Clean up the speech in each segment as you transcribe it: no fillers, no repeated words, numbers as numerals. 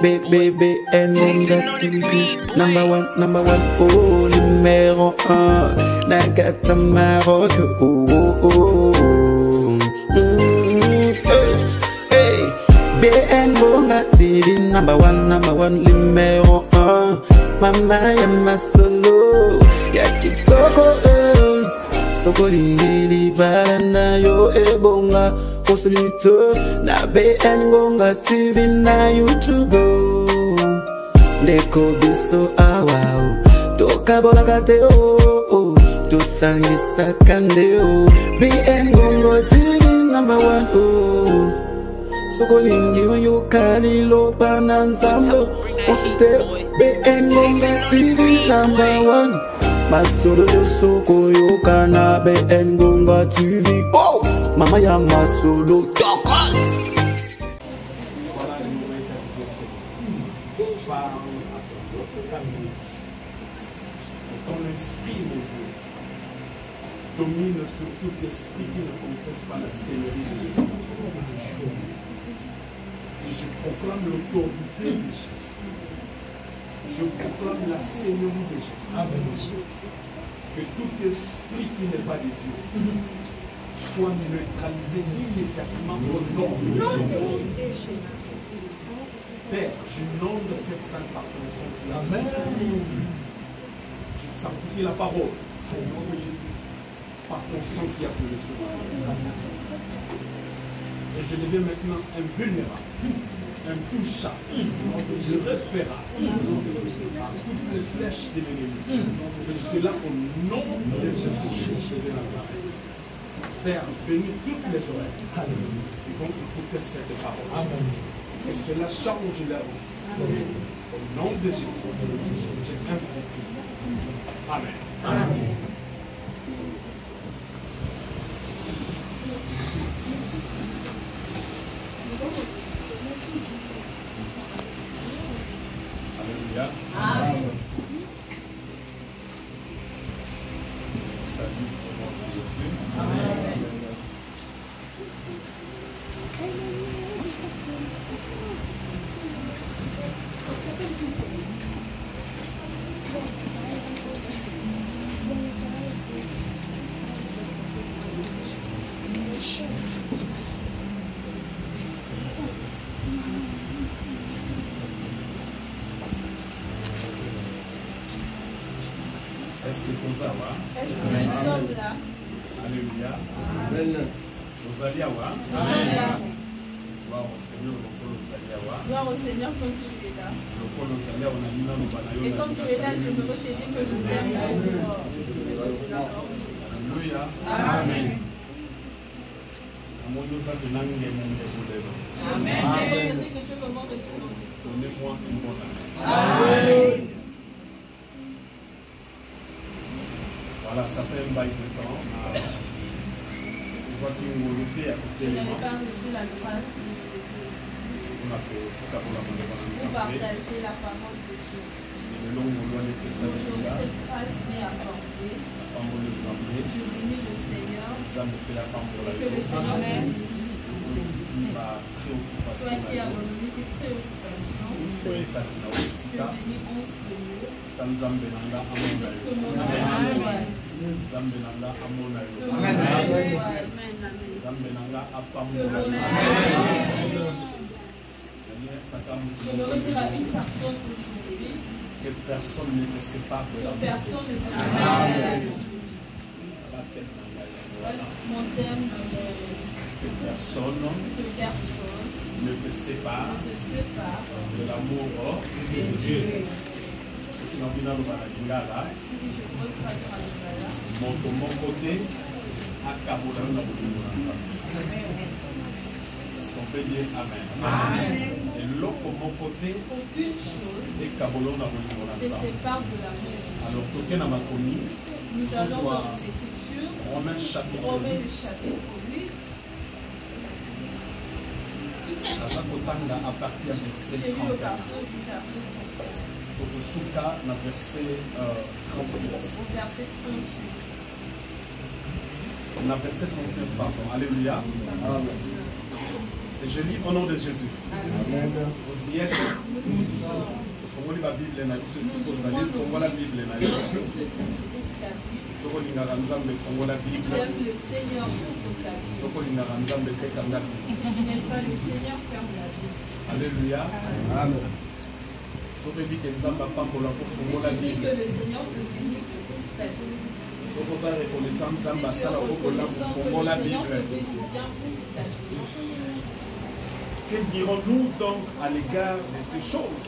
BBN TV. Number one, oh, numéro 1. Nagata Maroc, oh, oh, oh. Hey, BN Gonga TV. Number one, numéro 1. Mama ya masolo, ya kitoko, soko lingili balanda yo ebonga. Consulite na BN Gonga TV na YouTube. Ndeko biso awa toka bolakate o tosangisa kande o. BN Gonga TV number 1 o. Soko lingi yo kali lo bananzambo. Consulite BN Gonga TV number 1. Masolo yo soko yo kana BN Gonga TV. Oh, mama ya masolo tokos. Ton esprit, mon Dieu, domine sur tout esprit qui ne confesse pas la Seigneurie de Jésus. Et je proclame l'autorité de Jésus. Je proclame la Seigneurie de Jésus. Amen. Que tout esprit qui n'est pas de Dieu soit neutralisé immédiatement au nom de Jésus. Père, je nomme cette sainte par ton sang. Amen. Je sanctifie la parole au nom de Jésus par ton sang qui a coulé sur moi. Et je deviens maintenant invulnérable, intouchable, irréparable à toutes les flèches de l'ennemi. Et cela au nom de Jésus-Christ de Nazareth. Père, bénis toutes les oreilles qui vont écouter cette parole. Amen. Et cela change leur vie. Au nom de Jésus, j'ai ainsi. Amen. Amen. Alléluia. Amen. Salut au nom de Jésus. Amen. Est-ce que nous sommes là? Alléluia. Amen. Nous allons voir. Amen. Gloire au Seigneur, gloire au Seigneur comme tu es là. Et comme tu es là, je veux te dire que je t'aime. Alléluia. Amen. Amen. Je veux te dire que tu es comment de ce monde. Donnez-moi une bonne année. Amen. Voilà, ça fait un bail de temps. Je n'avais pas reçu la grâce de partager la parole de Dieu. Aujourd'hui, cette grâce m'est accordée. Je bénis le Seigneur. Et que le Seigneur me bénisse. Toi qui as abandonné tes préoccupations, tu bénis en ce lieu. Parce que mon Dieu est roi. Je voudrais dire à une personne aujourd'hui que personne ne te sépare de l'amour. Mon thème, que personne ne te sépare de l'amour de Dieu. Mon côté est-ce qu'on peut dire Amen? Et l'autre mon côté, aucune chose te sépare de l'amour. Alors, nous allons dans les Écritures, Romains chapitre 8. À partir du verset 34. Suka na verset 38. Na verset 39, pardon. Alléluia. Et je lis au nom de Jésus. Amen. Vous y êtes. Faut lire la Bible, la Bible, c'est pour ça. Faut la Bible, la Bible. Faut lire la Bible, faut la Bible. Le Seigneur pour ta vie. Faut lire la Bible, faut la Bible. Si tu n'aimes pas le Seigneur, ferme la vie. Alléluia. Amen. Faut dire que Nzamba pas pour la faut la Si tu sais Bible. que le Seigneur te bénit, tu ouvres ta vie. Faut pour ça reconnaissant Si Nzamba tu ça es la faut la reconnaissant que faut la le Seigneur Bible. te bénit, bien ouvre ta vie. Que dirons-nous donc à l'égard de ces choses?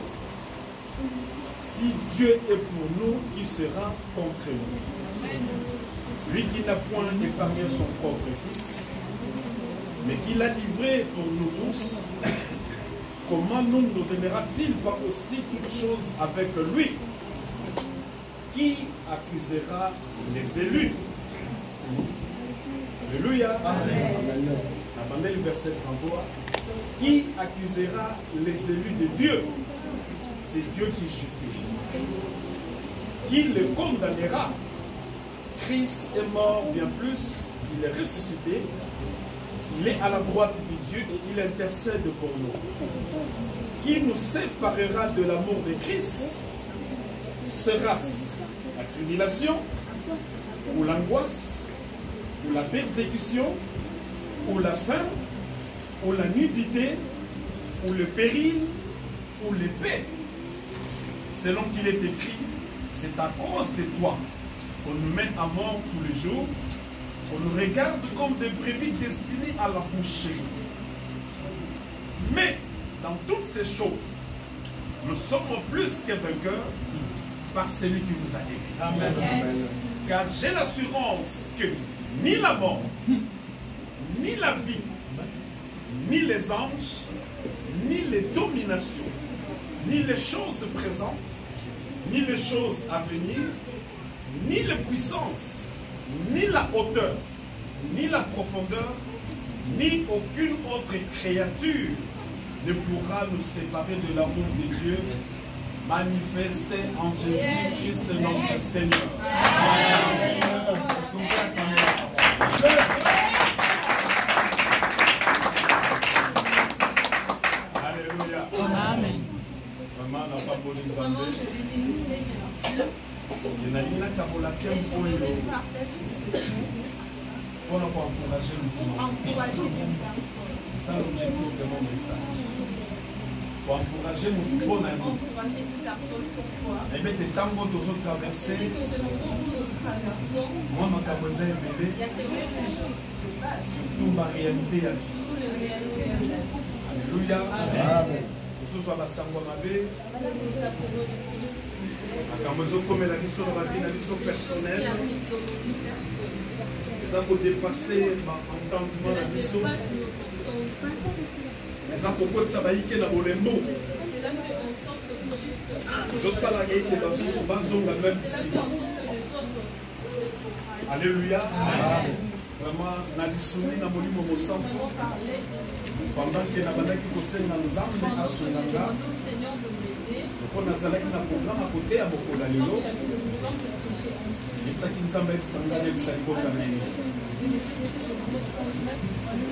Si Dieu est pour nous, qui sera contre nous? Lui qui n'a point épargné son propre Fils, mais qui l'a livré pour nous tous, comment nous donnera-t-il pas aussi toutes choses avec lui? Qui accusera les élus? Alléluia. Amen. Attendez le verset 33. Qui accusera les élus de Dieu? C'est Dieu qui justifie. Qui les condamnera? Christ est mort, bien plus, il est ressuscité, il est à la droite de Dieu et il intercède pour nous. Qui nous séparera de l'amour de Christ? Sera-ce la tribulation, ou l'angoisse, ou la persécution, ou la faim, ou la nudité, ou le péril, ou l'épée? Selon qu'il est écrit, c'est à cause de toi qu'on nous mène à mort tous les jours, qu'on nous regarde comme des brebis destinées à la boucherie. Mais dans toutes ces choses, nous sommes plus que vainqueurs par celui qui nous a aimés. Amen. Amen. Car j'ai l'assurance que ni la mort, ni la vie, ni les anges, ni les dominations, ni les choses présentes, ni les choses à venir, ni les puissances, ni la hauteur, ni la profondeur, ni aucune autre créature ne pourra nous séparer de l'amour de Dieu manifesté en Jésus-Christ notre Seigneur. Alléluia. Amen. Maman n'a pas besoin de Vraiment, je bénis le Seigneur. Il y a une tabola Et je voudrais partager ce mot, pour encourager le monde. encourager les personnes. C'est ça l'objectif de mon message. Pour encourager mon bon ami. Encourager les personnes pour toi. Et mettre tango tous autres traversés. C'est que ce moment où nous traversons, Moi, ma camoisée est bébé. il y a tellement de choses qui se passent. Surtout ma réalité à vie. Surtout le réalité de la vie. Alléluia. Amen. Que ce soit ma sangwa mabe. Nous apprenons des choses spirituelles. Ma camoisée comme la vie sur ma vie, la vie sur Des choses qui personnelle. arrivent dans nos vies personnelles. Et ça pour dépasser ma entendement Cela la vie sur. dépasse nos entendements. Et ça pour que ça va y que na bolembo. Cela fait en sorte que juste Je sais la que la sous bazonga même cela si. fait en sorte que les autres Alléluia. Vraiment, na lisumi na molimo mosantu. vraiment parler de l'esprit. Pendant que na bandaki kosenga nzambe Pendant que j'ai asunganga. demandé au Seigneur de m'aider, Mpo nazalaki na programme à côté ya mokola donc lelo. j'avais le programme de prêcher ensuite. Yebisaki nzambe ayebisanga ayebisa liboka na ye. Il me dit ce que je voulais transmettre.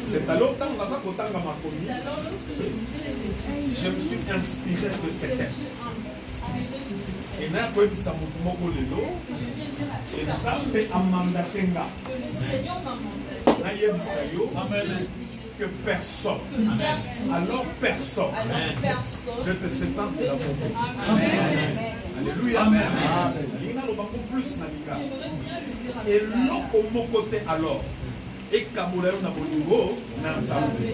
C'est alors ntango naza kotanga makomi, C'est alors lorsque je lisais les écrits, je me suis inspiré de je ce me texte. suis inspiré de ce texte. Et naya koyebisa motu moko lelo, Que je viens dire à e une personne nzambe amandate nga que le Seigneur m'a mandaté nayebisa yo de dire que personne, que personne, alors personne, alors personne ne te sépare de ne l'amour te de Dieu. sépare. Alléluia. Alingi nalobango plus na linga. J'aimerais bien lui dire à quelqu'un, eloko moko te alors ekabola yo na bolingo na nzambe.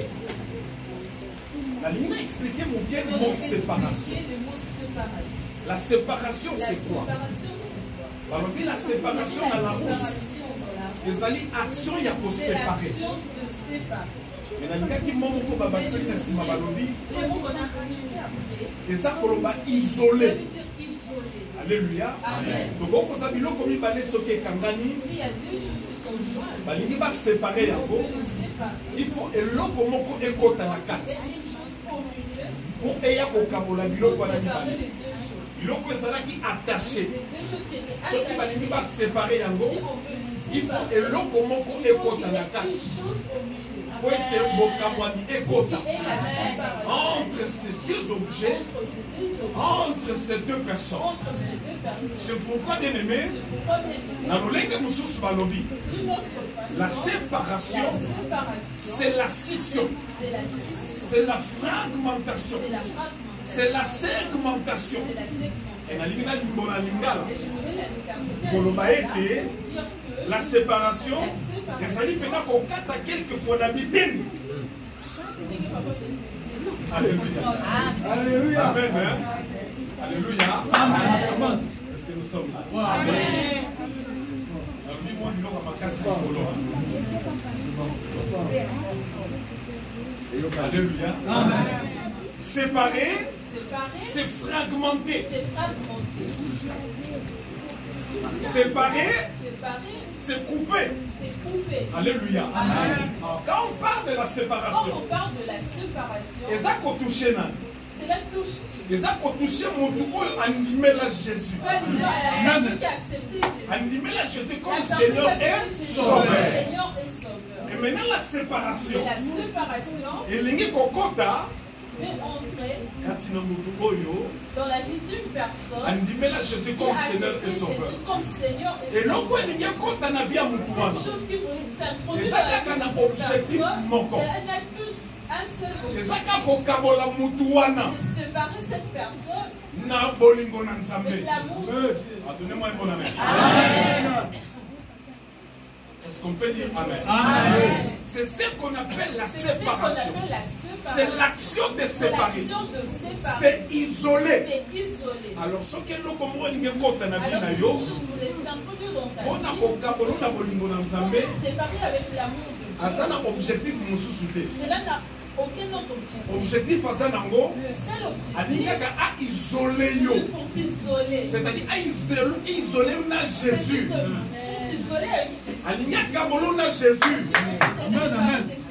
nalingi na explike moke je mot vais séparation. expliquer le mot séparation. La séparation La c'est quoi? séparation, c'est balobi la séparation la na la rousse séparation dans la route. ezali action ya C'est koséparer. l'action de séparer. me nalingaki mo moko babakisaki na nsima balobi Les mots qu'on a rajoutés après, eza koloba ça isolé. veut dire isolé. Alléluia. Amen. donc okoza biloko mibale soki ekangani S'il y a deux choses qui sont jointes, balingi basépare on yango. peut le séparer. il faut eloko moko ekota na Et kati c'est une chose commune po eya kokabola biloko pour wana séparer mibale. les deux choses. biloko ezalaki attaché Les deux choses qui étaient soki balingi attachées, basepare yango si on veut les il faut séparer, eloko moko il faut ekota qu'il y na ait une kati chose au milieu. po ete bokamwani ekota Et la séparation entre ces deux objets, entre ces deux objets, entre ces deux personnes. entre ces deux personnes. C'est pourquoi, bien aimé, C'est pourquoi, bien aimé, na lolenge mosusu balobi, d'une autre façon, la séparation, c'est la scission, c'est la scission, c'est la fragmentation, c'est la fragmentation, c'est la segmentation. c'est la Et na segmentation. lingi na limbo na lingala, Et j'aimerais l'interpréter koloba là, ete dire que la séparation la ezali séparation, mpena kokata quelquefois na biteni. c'est que papa fait une bêtise. Alléluia. Alléluia. Amen. Hein? Alléluia. Amen. Est-ce que nous sommes là? Amen. Moi, je vais makasi likolo. Alléluia. Amen. Séparer, Séparer, c'est fragmenter. c'est fragmenter. Séparer, Séparer, c'est couper. c'est couper. Alléluia. Amen. Alors, quand on parle de la Quand séparation, on parle de la séparation, eza kotouche nani? c'est la touche qui eza kotouche motu oyo andimela Jésus. va dire à la personne qui a accepté Jésus. Andimela Jésus La comme personne Seigneur qui a et accepté Jésus Sauveur. comme Seigneur et Sauveur. Et maintenant la Et séparation, la séparation elingi kokota fait entrer kati na motu oyo dans la vie d'une personne andimela Jésus qui comme a Seigneur accepté et Sauveur. Jésus comme Seigneur et eloko Sauveur. elingi ekota na vie ya motu Cette wana chose qui voulait s'introduire Eza dans la kaka vie na de cette objectif personne, moko. c'est elle a tous un seul eza objectif, kaka kokabola motu wana de séparer cette personne na bolingo na Nzambe. de l'amour de Dieu. Donnez-moi un bon amen. Amen. Est-ce qu'on peut dire amen? Amen. C'est ce qu'on appelle la C'est ce qu'on séparation. appelle la C'est séparation. l'action de C'est séparer. l'action de séparer. C'est isoler. C'est isolé. Alors soki eloko moko elingi ekota na vie Alors, na si yo une chose voulait s'introduire dans ta mpona vie, kokabola na bolingo na pour Nzambe te séparer avec l'amour de Dieu, aza na objectif mosusu te. cela n'a aucun autre objectif. Objectif aza nango Le seul alingi objectif, kaka aisole yo, c'est pour t'isoler. c'est-à-dire aisole yo na C'est juste Jésus. pour t'isoler avec Jésus. alingi akabolo na Jésus.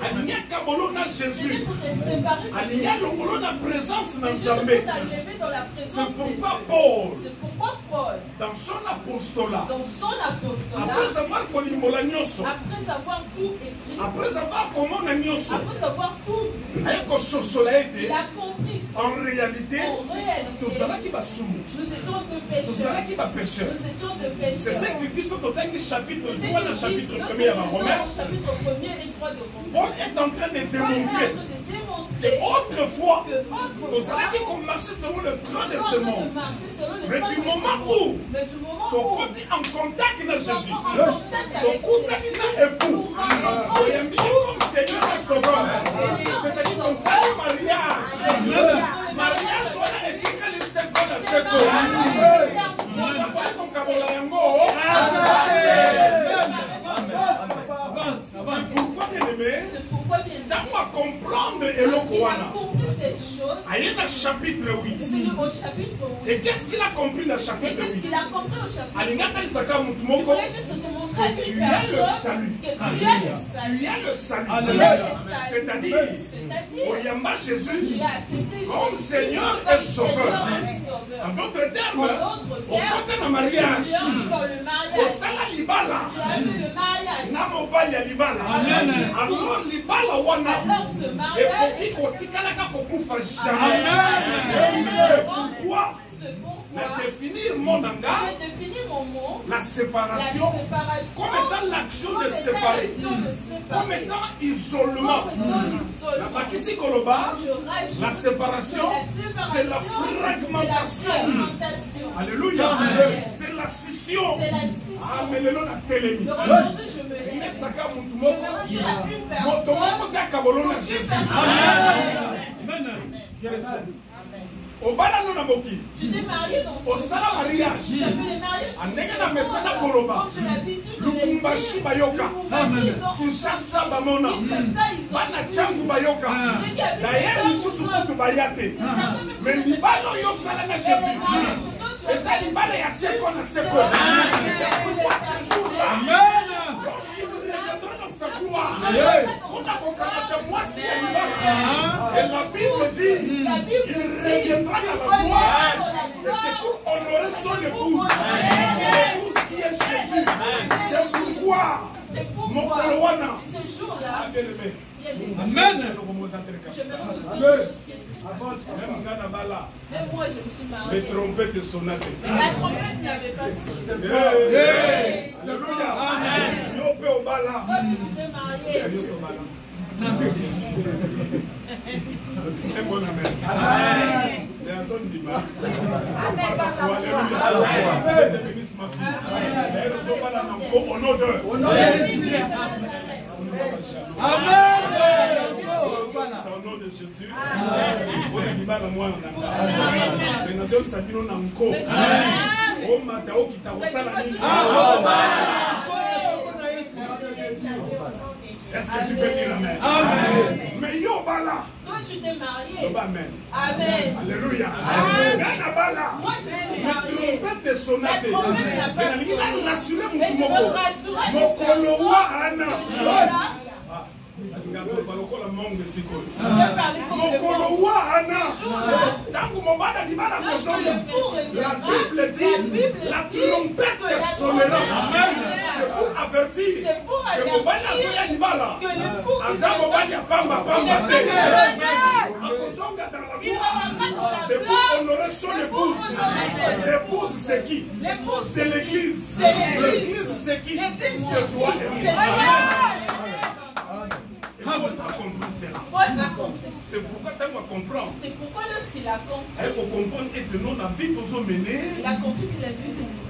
alingi akabolo na C'est Jésus. juste pour te séparer de alingi Jésus. alongolo na présence na C'est juste Nzambe. pour t'enlever dans la C'est présence de Dieu. pourquoi Paul, C'est pourquoi Paul, dans son apostolat, dans son apostolat, après avoir kolimbola nyonso, après avoir tout écrit, après avoir komona nyonso, après avoir tout vu, aye kososola ete il a compris en réalité qu'en réalité, tozalaki basumu, nous étions deux pécheurs. tozalaki bapêcheurs. Nous étions deux C'est ce pécheurs. que dit sur totangi chapitre C'est 3 le ce chapitre qu'il dit 1er à lorsque nous Romains. sommes au chapitre 1er et 3 de Romains. Paul est en train de Paul est en démontrer train de que démontrer autrefois, que autrefois, tozalaki qu'on marchait selon le train de nous ce sommes en train monde. de marcher selon les Mais trains du de ce moment monde. où Mais du moment où tokoti en contact na nous sommes Jésus, en contact avec tokutaki Jésus, na époux, nous rencontrons oyambi comme Seigneur et Sauveur. C'est-à-dire tosali mariage. Mariage wana etikali seko na seko. Nakoki kokabola yango. C'est pourquoi, bien-aimé, C'est pourquoi, bien ntango aimé, akomprendre eloko il a wana compris cette chose. aye na chapitre C'est 8. au chapitre 8. Et qu'est-ce qu'il a compris dans Et chapitre qu'est-ce 8? qu'il a compris au chapitre 8? Alingi atalisaka motu Il moko voulait juste te montrer à tu une as le personne salut. que tu as le salut. Tu as le salut. Alléluia. C'est-à-dire, C'est-à-dire, oyamba tu Jésus as accepté comme Jésus Seigneur comme et Sauveur. Seigneur et Sauveur. En d'autres termes, En d'autres au termes, côté na tu mariage, es dans le mariage. osala libala Tu as vu le mariage. na mobali ya libala. Amen. Alors libala wana Alors ce ekoki mariage, kotikalaka kokufa Amen. jamais. C'est pourquoi c'est na pourquoi définir mon langage, j'ai défini mon mot, la la séparation séparation, comme étant l'action comme de étant séparer, l'action de comme séparer, étant isolement. comme étant l'isolement. Nakisi koloba, Je rajoute la séparation, c'est la fragmentation. fragmentation. Alléluia. Amen. C'est la scission. C'est la Ah, mais scission. le nom a télémi. Donc aujourd'hui, je me lève. Nebsaka mutu Je moko. vais dire à une Moto personne, moko te akabolo na une Jésus. personne. Obala no na moki. Tu t'es marié dans ce Osala mariage. Tu as fait les mariages. Andenge na mesana koloba. Comme j'ai l'habitude de le Lubumbashi dire. bayoka. Lubumbashi, ils ont Kinshasa bamona. Kinshasa, ils ont Bana changu bayoka. Ceux qui habitent D'ailleurs, dans lisusu ce kutu bayate. Mais Mais libala oyo osala na Jésus. Eza libala ya seko na seko. C'est pourquoi ce jour-là, lorsqu'il nous reviendra dans sa gloire, Et la Bible dit, il reviendra dans la gloire. Et c'est pour honorer son épouse. L'épouse qui est Jésus. C'est pourquoi mon Kolowana. Ce jour-là, Amen. même moi je me suis Les mariée. trompettes et sonates. Mais la trompette n'avait pas sonné. Alléluia. Yo pe obala. Toi, si tu t'es marié, Yo sobala. Un bon amen. Les azons d'Ima. Alléluia. Je te bénisse ma fille. Elle ne sont pas là encore au nom d'eux. Amen. C'est au nom de Jésus. On est libre de moi en Nanga. Mais nous sommes Sabino Nanko. Oh, Matao qui t'a reçu la nuit. Est-ce que tu peux dire Amen? Amen. Mais yo bala. toi tu t'es marié. Amen. Amen. Alléluia. Gana bala. Moi je suis Mais mariée. trompette et sonate. La trompette n'a pas Mais il a rassuré mon Mais je veux rassurer les Mon Kolowa Anna. Ce jour-là, Je parlais comme le mot. Mokolowa Anna. Tangu mobala di bala kosonga. La Bible dit la trompette sonnera. C'est pour avertir C'est pour que mobala soya di bala. que l'époux qui Aza mobali ya pamba pamba te. Akozonga dans la il boue. va rentrer dans la C'est pour gloire. honorer son épouse. L'épouse c'est qui? L'épouse, C'est l'église. c'est l'église. L'église c'est qui? L'église, C'est toi et c'est moi. l'église. Et on a compris cela. Moi je l'ai compris. C'est pourquoi tu vas comprendre. C'est pourquoi lorsqu'il a compris, Il faut comprendre que nous, la vie nous a mené. il a compris qu'il a vu.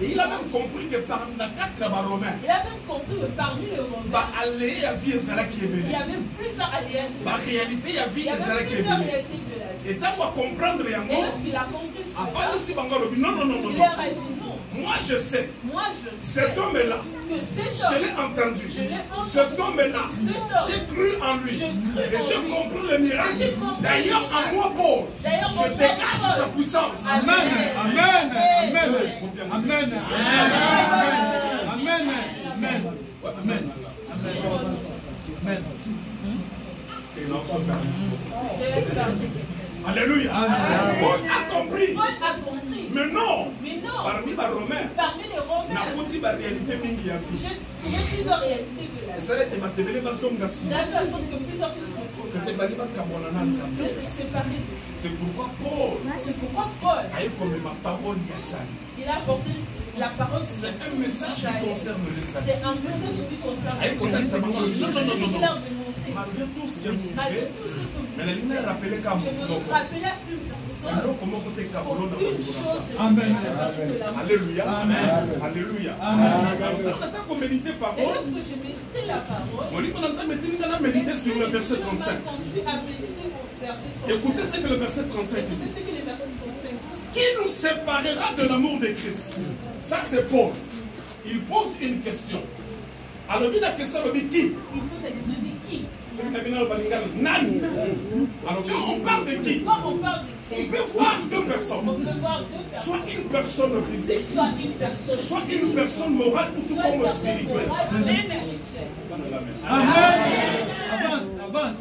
Et il a même compris que parmi la carte de Romain, Il a même compris que parmi les Romains, aller à vie Ezra qui est il béni. y avait plusieurs alliés. La réalité, il y a vie Il y Ezra avait qui est plusieurs béni. réalités de la vie. Et tant qu'on comprendre rien, Et lorsqu'il a compris avant cela, de s'y banger, non, non, non, non, il non. leur a dit non. Moi je sais, Moi je sais cet homme-là, que cet je homme, l'ai entendu. Je l'ai entendu. Cet homme-là, Cet homme. j'ai cru en lui. J'ai cru Et en j'ai lui. compris le miracle. Et j'ai compris D'ailleurs, le en miracle. moi, Paul, D'ailleurs, je mon dégage Paul. sa puissance. Amen. Amen. Amen. Amen. Amen. Amen. Amen. Amen. Amen. Et non, c'est pas. Je laisse parler. Alléluia. Paul a compris. Paul a compris. Mais non, Mais non, parmi les Romains, parmi les Romains, na kuti ba réalité mingi ya vie. j'ai plusieurs réalités de la vie. Ça te matebele bazonga si. Il a fait en sorte que plusieurs puissent se C'était retrouver. bali ba kabona na nzambe. Mais c'est séparé. C'est pourquoi Paul C'est pourquoi Paul, a eu comme ma parole ya sali. il a apporté la parole de C'est Dieu. un message qui concerne le salut. C'est un message qui concerne Aïe, contact, ça m'a dit, non, non, non, non, Il non. a démontré. Malgré tout ce que vous Malgré faites, tout ce que vous mais la ligne est rappelée comme je me rappelais à une personne comment côté pour Kabolo dans une le chose. Amen. Alléluia. Alléluia. Alors, ça qu'on méditer Et parole. lorsque je méditais la parole, On dit qu'on a médité sur le verset 35. conduit à méditer au verset 35. Écoutez ce que le verset 35 Écoutez dit. ce que les versets 35 disent. Qui nous séparera de l'amour de Christ? Ça, c'est Paul. Il pose une question. Alors, la question, qui? Il pose la question de qui? Nani. Alors, quand on parle de qui? Quand on parle de On qui, peut voir deux on personnes. peut voir deux personnes. Soit une personne physique, Soit une personne, soit une personne morale ou tout soit une comme personne spirituelle. morale, soit spirituelle. Amen. Avance, avance.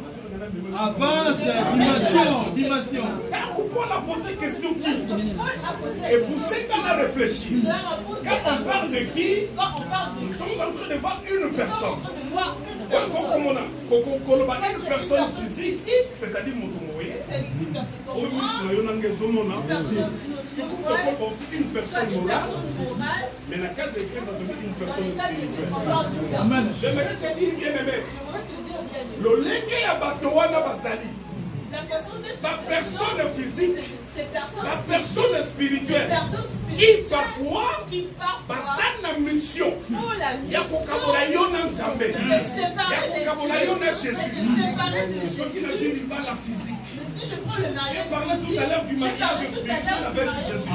Avance. Dimension, dimension. Quand Paul a posé question qui? Lorsque Paul a posé la Et pour question, ceux qui ont réfléchi, cela m'a posé quand on la parle de question. qui, Quand on parle de nous qui, sommes en train de voir une nous sommes personne. en train de voir une Ouais, personne. une personne physique, c'est-à-dire mon C'est une personne au comme moi, ministre Yonangezomona, une personne spirituelle, aussi une soit personne une morale, personne morale. mais dans le cadre de l'Église, on dit une Dans personne l'état de l'Église, on spirituelle. parle d'une personne. Amen. J'aimerais te dire, bien aimé, J'aimerais te dire bien aimé. lolenge ya bato wana bazali, La façon d'être la de ces personne gens, physique, ces personnes, la personne ces spirituelle, personnes qui spirituelles parfois qui parfois baza na mission ont la ya mission kokabola yo na nzambe, de séparer ya des kokabola yo na Dieu, Jésus. de séparer de Soki Jésus. nazwi libala physique. Mais si je prends le mariage, J'ai parlé tout à l'heure du mariage spirituel avec Jésus.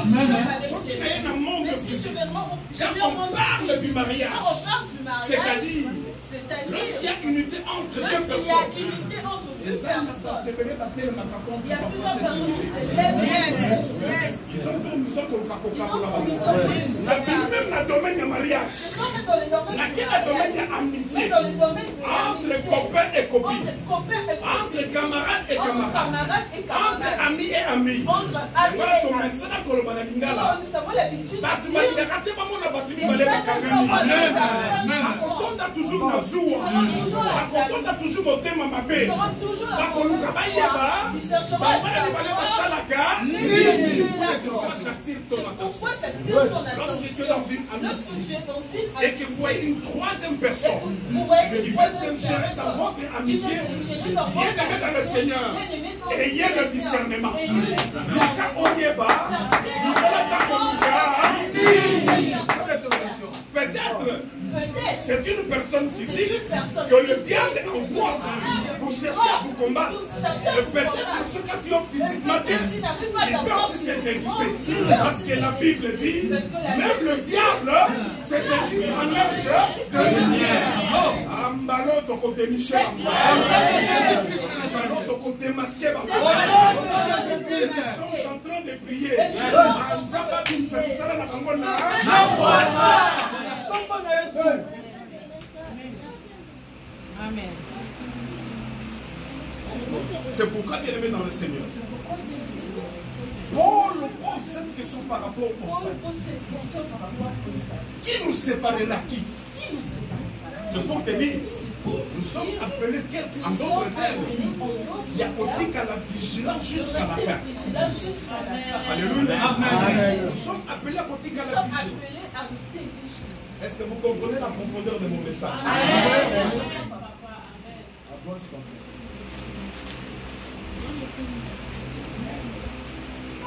Soki na ye na monde mais si je physique. vais vraiment, Quand on parle du mariage, quand on parle du mariage, c'est-à-dire c'est-à-dire lorsqu'il y a unité entre deux lorsqu'il y a personnes, unité entre deux et ça personnes. Il y a plusieurs personnes qui se lèvent. Nous sommes pour le La Bible même dans le domaine du mariage. dans le domaine de l'amitié. dans le domaine Entre copains et copines. Entre camarades et camarades. Entre amis et amis. Entre amis et amis. Nous avons l'habitude de dire toujours na zuwa. Toujours motema mabe. Pourquoi j'attire ton attention lorsque tu es dans une et que vous voyez une troisième personne qui va s'ingérer dans votre amitié, bien aimé dans le Seigneur, ayez le discernement. Peut-être c'est une personne physique que le diable envoie pour chercher à vous combattre. Et peut-être ce qu'a fait physiquement, il peut aussi se déguiser. Parce que la Bible dit, même le diable se déguise en ange de lumière. Ambalo to côté Michel. Ambalo to côté masqué. Ils sont en train de prier. Amen. C'est pourquoi, bien aimé dans le Seigneur, Paul pose cette question par rapport au salut. Qui nous séparera qui? C'est pour te dire, nous sommes appelés en d'autres termes. Il y a aussi qu'à la vigilance jusqu'à la fin. Alléluia. Nous sommes appelés à côté qu'à la vigilance. Est-ce que vous comprenez la profondeur de mon message?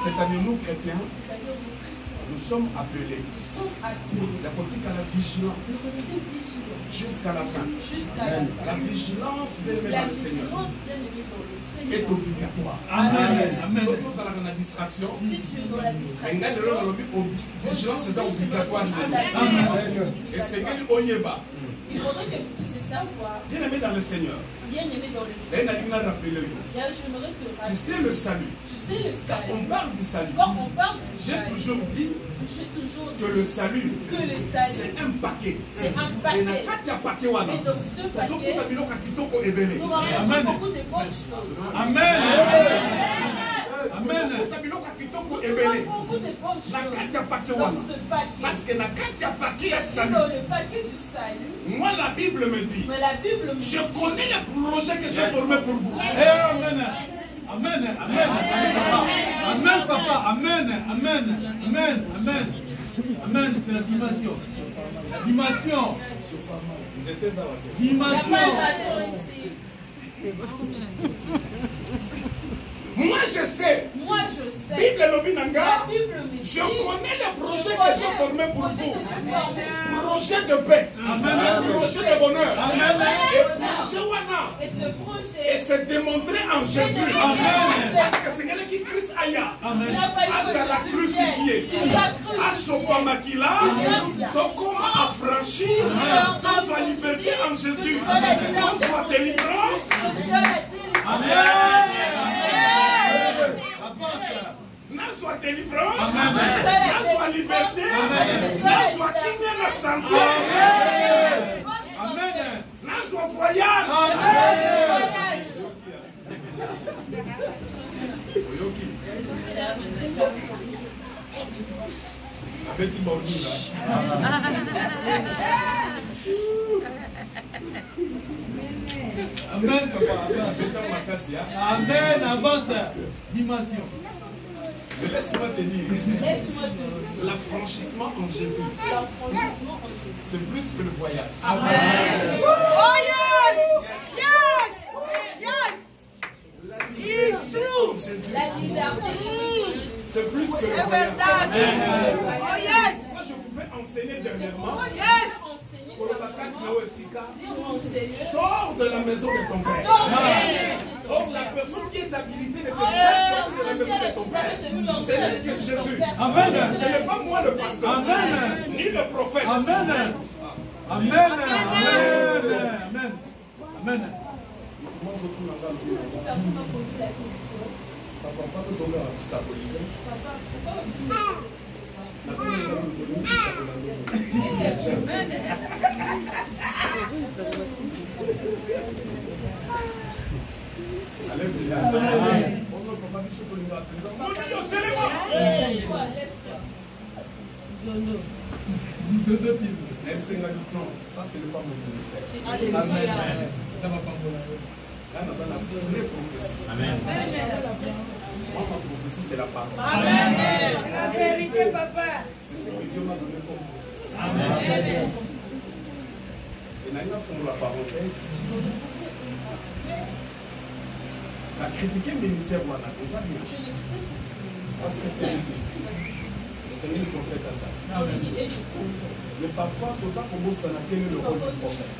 C'est-à-dire nous chrétiens, nous sommes appelés la politique à la vigilance jusqu'à la fin. La vigilance bien aimée dans le Seigneur est obligatoire. Amen. Si tu es dans la distraction, la vigilance est obligatoire. Et Seigneur Oyeba. Il faudrait que vous puissiez savoir. Bien aimé dans le Seigneur. Bien aimé dans le Seigneur. Seigneur. Tu sais le salut. Tu sais le Quand salut. on parle du salut, Quand on parle du j'ai salut, toujours dit que le salut, c'est un paquet. c'est un Et paquet. na kati ya paquet wana, Et dans ce paquet, ozokuta biloko ya kitoko ebele. nous rencontrons beaucoup de bonnes choses. Amen. Amen. Ozokuta biloko ya kitoko Nous ebele. trouvons beaucoup de bonnes Na kati ya choses paquet dans wana. ce paquet. Parce que na kati ya paquet ya C'est salut, dans le paquet du salut. moi la Bible me dit, Mais la Bible me je dit, connais les projets que j'ai formés pour vous. Amen. Amen. Amen. Amen, papa. Amen. Amen. Amen. Amen. Amen. C'est la dimension. La dimension. Ils étaient à la il n'y a pas de Dimension. bâton ici. Moi je sais, Moi je sais. Bible Lobi Nanga, La Bible me dit. je connais les projets que j'ai formés pour vous. Projet de paix, Amen. projet de bonheur. Amen. Et projet wana, Et ce et projet, c'est démontré en Jésus. Parce que c'est quelqu'un qui Christ aya. Amen. il a fallu À la que crucifié. Jésus vienne. Il a À crucifié. Sokwa Makila, Sokoma affranchi, dans sa liberté en Jésus, dans sa délivrance. Amen. Dans sa délivrance, Amen. dans sa liberté, dans sa kiné la santé, Amen. dans son voyage. Oyoki. Abeti Bornula. Amen, papa. Abeti Makasia. Amen. Avance. Dimension. Mais laisse-moi te dire, Laisse-moi te dire, l'affranchissement en Jésus, l'affranchissement en Jésus. c'est plus que le voyage. Amen. Oh yes! Yes! Yes! La liberté en Jésus, La liberté, c'est plus que le C'est voyage. verdade! Oh yes! Moi, je pouvais enseigner dernièrement. moi je Yes. peux enseigner Pour le bakati na Osika, mon Seigneur. sors de la maison de ton père. Or, la personne qui est habilitée ne peut pas sortir de la maison de ton père. C'est lui qui est Jésus. Amen. Ce n'est pas moi le pasteur, Amen. ni le prophète. Amen. Amen. Amen. Amen. Amen. Personne m'a posé la question. Papa, pourquoi ça Papa, pourquoi vous dites Alléluia. On ne peut pas dire ce que nous appelons. lève-toi. Zono. Non, ça c'est pas mon ministère. Alléluia. Ça va pas pour Là, nous avons la vraie prophétie. Amen. Moi, ma prophétie, c'est la parole. Amen. La vérité, papa. C'est ce que Dieu m'a donné comme prophétie. Amen. Et là, il a fait la parenthèse. La critiquer le ministère, voilà, et ça bien. Parce que c'est le Seigneur le prophète à ça. Mais parfois, pour ça, comment ça n'a qu'un le rôle du prophète.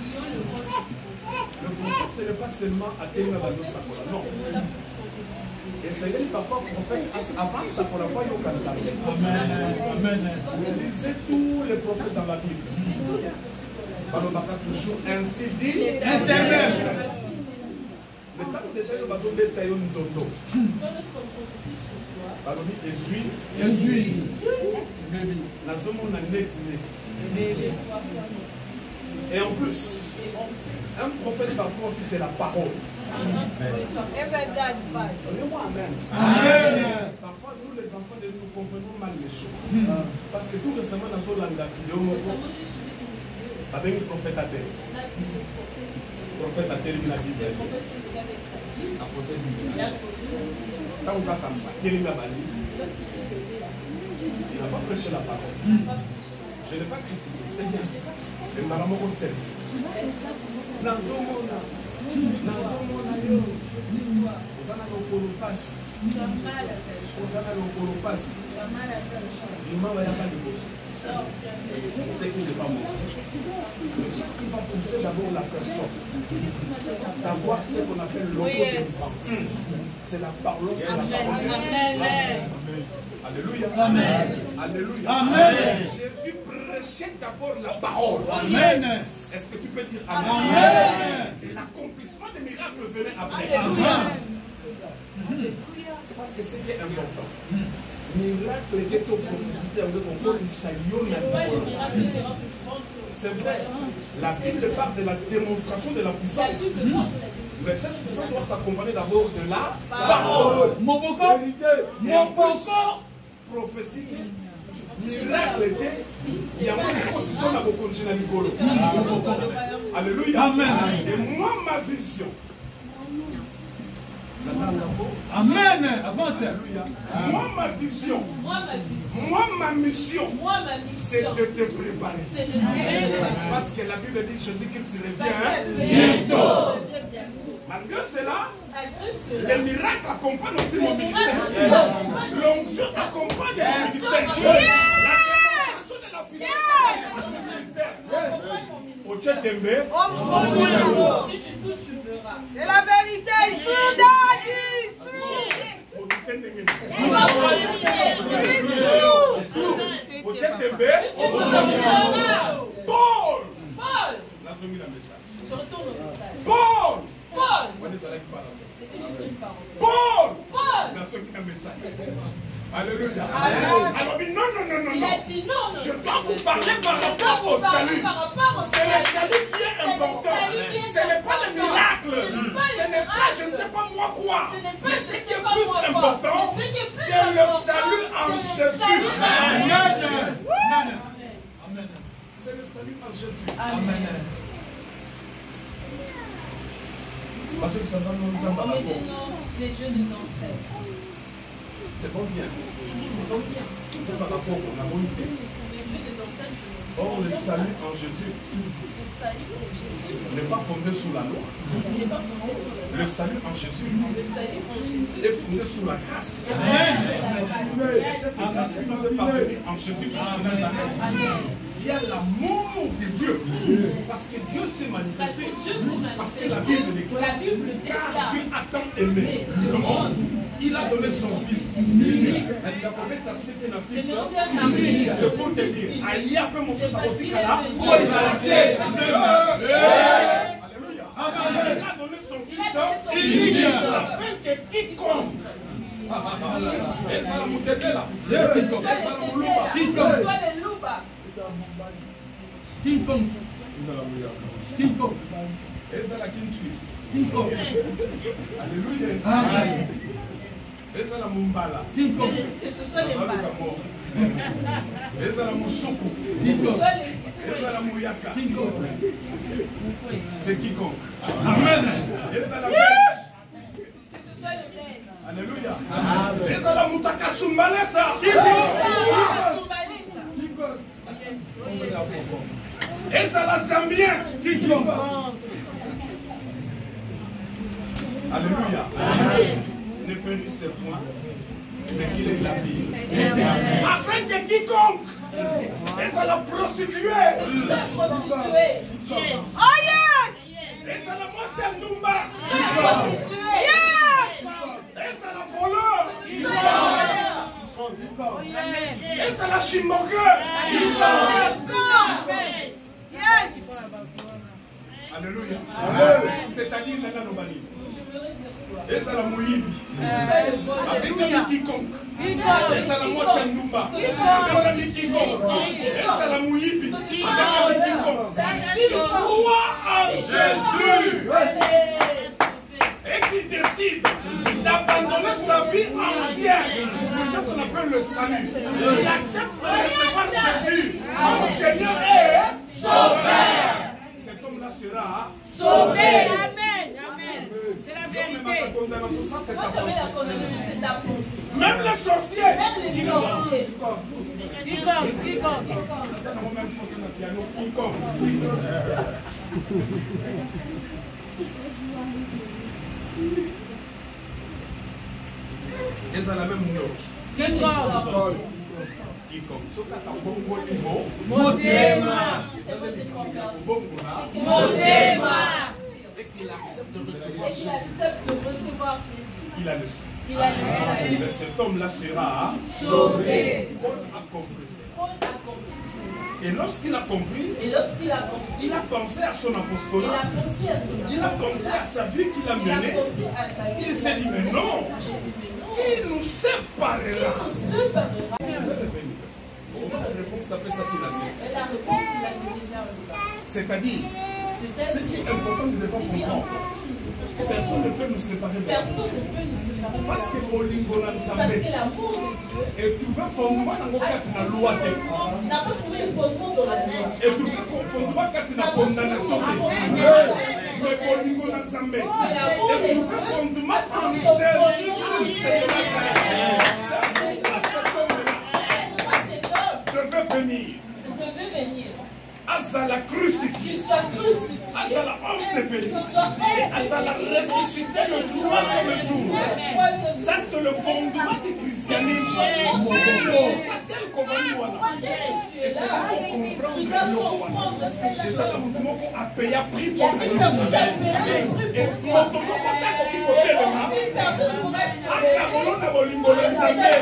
Le prophète, ce n'est pas seulement à tenir dans nos sacolas, non. Et Seigneur, parfois, le prophète, avant ça, pour la fois, il y a aucun Amen. Lisez tous les prophètes dans la Bible. Balobaka toujours ainsi dit l'Éternel. Mais quand déjà il y a besoin de tailler une zone d'eau. Balobi essuie. La zone on a net. Et en plus, un prophète parfois aussi c'est la parole. Donnez-moi amen. Parfois nous les enfants de nous comprenons mal les choses. Parce que tout récemment dans la vidéo, avec le prophète à terre. Le prophète a terminé la Bible. A posé la Bible. Quand on va terminer la Bible, il n'a pas prêché la parole. Je n'ai pas critiqué, c'est bien. Mais nous avons au service. Nazomona yo. Vous en avez au Kolopasi. Vous en avez au Kolopasi. Il m'a envoyé à la bosse. C'est qu'il n'est pas mort. Qu'est-ce qui va pousser d'abord la personne d'avoir ce qu'on appelle l'autodélivrance? C'est la parole, c'est la parole. Alléluia. Amen. Alléluia. Amen. Jésus prêchait d'abord la parole. Amen. Est-ce que tu peux dire amen? Amen. Et l'accomplissement des miracles venait après. Alléluia. Parce que c'est qui est important. Miracle que tu as prophétisé encore c'est vrai, la Bible parle de la démonstration de la puissance. Mais cette puissance doit s'accompagner d'abord de la parole. Mon boko, prophétie, miracle était, il y a un peu de temps à continuer à l'igolo. Alléluia. Amen. Et moi, ma vision. Amen. Avance. Moi, ma vision. Moi, ma mission. C'est de te préparer. Parce que la Bible dit Jésus-Christ revient bientôt. Malgré cela, les miracles accompagnent aussi mon ministère. L'onction accompagne mon ministère. La démonstration de la puissance de mon ministère. Si tu doutes, tu verras. C'est la vérité, il sous daddy, Paul. Je retourne au message. Paul. Alléluia. Alors, non. Il a dit non. Je dois vous parler par rapport au salut. C'est le salut qui est important. Ce n'est pas le miracle. Ce n'est pas je ne sais pas moi quoi. Mais ce qui est plus important, c'est le salut en Jésus. Amen. C'est le salut en Jésus. Amen. Parce que ça va nous embarquer. Les dieux nous enseignent. C'est bon bien. C'est par rapport à la bonté. Or, le salut en Jésus n'est pas fondé sous la loi. Le salut en Jésus est fondé sous la grâce. Et cette grâce qui nous est parvenue en Jésus-Christ de Nazareth via l'amour de Dieu. Parce que Dieu s'est manifesté. Parce que la Bible déclare car Dieu a tant aimé le monde. Il a donné son fils. Il a promis la cité d'un fils. C'est pour te dire, aïe, peu mon fils a aussi qu'à la Alléluia. Il a donné son fils. Il afin que quiconque ezala mutezela ezala kintui alléluia ezala mumbala azaluka mort ezala musuku ezala muyaka c'est quiconque ezala belge alléluia ezala mutakasumbalesa ezala zambien alléluia ne périssez point mais qu'il ait la vie afin que quiconque ezala prostituée Oh yes! ezala mwasi ya ndumba Yes! ezala voleur ezala chimboke Yes! alléluia c'est-à-dire nana lobani ezala moyibi abengami quiconque ezala mwasi ya ndumba abengami quiconque ezala moyibi abengami quiconque s'il croit en Jésus et qu'il décide d'abandonner sa vie ancienne, c'est ce qu'on appelle le salut. Il accepte de recevoir Jésus comme Seigneur et Sauveur. Cet homme-là sera sauvé. Amen! Amen! C'est la vérité. Même la condamnation, c'est ta Quand tu avais la pensée. condamnation, c'est ta pensée. Même les sorciers. Même les sorciers. Quiconque. Ils ont la même note. Quiconque. Ce qu'à ta bongo limo. Motema. C'est moi, c'est confiance. Bongo là. Motema. Et qu'il accepte de Et recevoir qu'il Jésus. accepte de recevoir Jésus. Il a le sang. Il a le salut. Mais cet homme-là sera Sauvé. Paul a compris ça. Paul a compris. Et lorsqu'il a compris, Et lorsqu'il a compris, il a pensé à son il a apostolat. pensé à son Il a pensé à sa vie qu'il a Il a menée. pensé à sa vie. Il s'est dit, mais non, J'ai dit, mais non. qui nous séparera? On se parlera. Comment la réponse s'appelle ça qui l'a fait? Et la réponse qu'il a donnée vers le bas. C'est-à-dire, C'est-à-dire, ce qui est important, nous devons ce qui est comprendre. important, Personne ne peut nous séparer de Dieu. personne ne peut nous séparer de Parce que Dieu. Bolingo Parce Nzambe que l'amour de Dieu et trouver fondement dans kati na loi te. n'a pas trouvé le fondement dans la loi. Et trouver fondement kati na condamnation te. Mais Bolingo Nzambe et trouver fondement en Jésus-Christ de Nazareth. C'est pourquoi cet homme-là devait venir. Azala crucifié. Qu'il soit crucifié. Azala enseveli. Qu'il soit Et Azala ressuscité le troisième jour. Ça, c'est le fondement du christianisme. Tel qu'on va nous voir. Et c'est là qu'on comprend que c'est ça que nous a payé prix Il y a pour une personne qui a payé le prix et pour toi. notre contact qui côté de là. Aucune personne ne pourra te sauver. Akabolo na bolingo na nzambe.